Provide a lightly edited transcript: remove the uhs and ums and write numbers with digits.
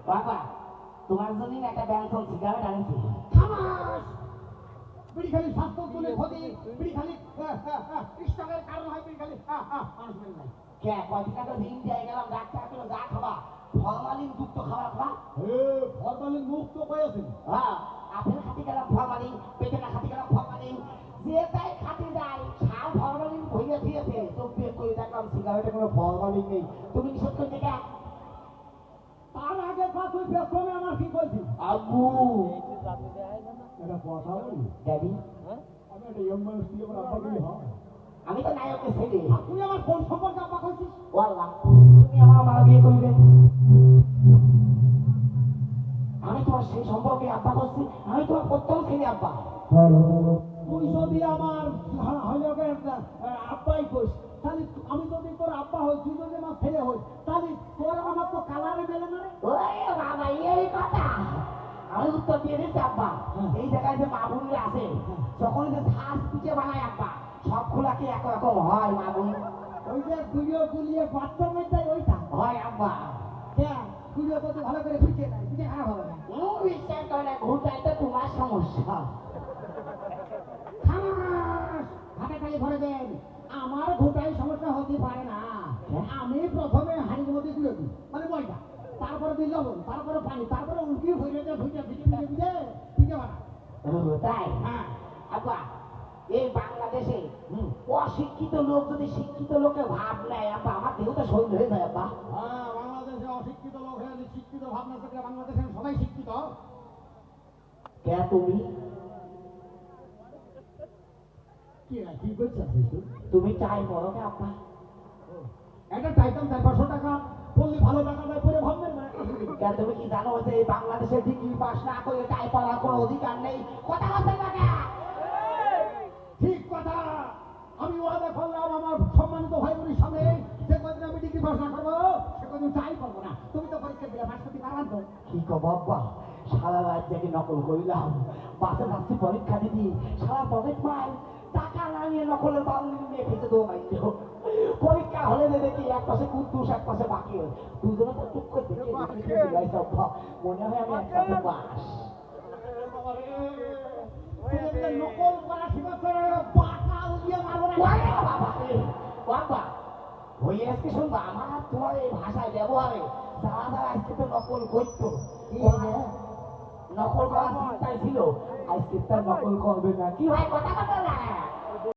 বাবা তোমার জন্য একটা ব্যাংক সিগারেট আনছি। খামাস বিড়ি খালি স্বাস্থ্য তুলে ক্ষতি বিড়ি খালি স্টকের কারণ হয় বিড়ি খালি মানুষ মেরে নাই কে কয়দিন আগে দিন দিয়ে গেলাম ডাক্তার পেলো যা খাবা ফরমালিন যুক্ত খাবার খাবা। ফরমালিন মুক্ত কয়েছেন হ্যাঁ আপেল খাতে গেলাম ফরমালিন, পেটে না খাতে গেলাম ফরমালিন, যে তাই খাতে যায় সার ফরমালিন ভইয়া দিয়েছে। চোখ দিয়ে করে দেখলাম সিগারেটে কোনো ফরমালিন নেই। তুমি নিষেধ করতে কে? তার আগে তুই প্রথমে আমার কি করছি আব্বু এটা কথা বলি ড্যাডি আমি একটা ইয়ং মানুষ দিয়ে আমার আব্বা বলি হয় আমি তো নায়কের ছেলে। তুই আমার কোন সম্পর্কে আব্বা করছিস ওয়াল্লাহ তুমি আমার মা বিয়ে করবে, আমি তোমার সেই সম্পর্কে আব্বা করছি, আমি তোমার প্রথম ছেলে আব্বা। তুই যদি আমার আব্বাই কইস তাহলে আমি যদি তোর আব্বা হই তুই যদি আমার ছেলে হই তাহলে তোর আমার তো কালারে মেলে না রে ওরে বাবা এই কথা আমি উত্তর দিয়ে দিচ্ছি আব্বা। এই জায়গায় যে মা বোনরা আছে যখন যে শ্বাস পিঠে বানায় আব্বা সব খোলা কি একরকম হয় মা বোন? ওই যে গুলিয়ে গুলিয়ে বাচ্চার মধ্যে ওইটা হয় আব্বা। হ্যাঁ গুলিয়ে কত ভালো করে পিঠে নাই পিঠে খারাপ হবে না বিশ্বাস করে না ঘুরটাই তো তোমার সমস্যা। খামাস হাতে খালি ভরে দেন আমার ঘুটাই সমস্যা হতে পারে না আমি প্রথমে হাড়ির মধ্যে তুলে দিই মানে ময়দা তারপরে দিই লবণ তারপরে পানি তারপরে উল্কি ভরে দিয়ে ভুজে ভিজে ভিজে ভিজে পিঠে বানা তাই হ্যাঁ আব্বা এই বাংলাদেশে অশিক্ষিত লোক যদি শিক্ষিত লোকের ভাব নেয় আব্বা আমার দেহ তো শহীদ হয়ে যায় আব্বা। হ্যাঁ বাংলাদেশে অশিক্ষিত লোক হয়ে শিক্ষিত ভাবনা থেকে বাংলাদেশের সবাই শিক্ষিত কে তুমি? কি করছিস তুমি চাই বলো কে আব্বা? একটা চাইতাম 400 টাকা বললি ভালো টাকা দেয় পরে ভাববেন না কে তুমি কি জানো যে এই বাংলাদেশের ডিগ্রি পাস না করে টাই পড়ার কোনো অধিকার নেই? কথা বলতে না ঠিক কথা আমি ওয়াদা করলাম আমার সম্মানিত ভাই বোনের সামনে যে কদিন আমি ডিগ্রি পাস না করবো সে কদিন চাই করবো না তুমি তো পরীক্ষা দিলে পাস করতে পারবা তো কি কো বাবা সারা রাত জেগে নকল করিলাম বাসে যাচ্ছি পরীক্ষা দিবি সারা পকেট মার টাকা না নিয়ে নকলের বাউলি নিয়ে খেতে দেবো মাইল পরীক্ষা হলে দেখি এক পাশে কুদ্দুস এক পাশে বাকি দুজনে তো টুক করে দেখে মনে হয় আমি একসাথে বাস নকল করা শিখাচ্ছে পাকা উলিয়ে মারবো না বাবা ওই আজকে শুনবো আমার তোমার এই ভাষায় ব্যবহারে যারা যারা আজকে তো নকল করতো নকল করার চিন্তায় ছিল আজকে তার নকল করবে না কি ভাই কথা কথা না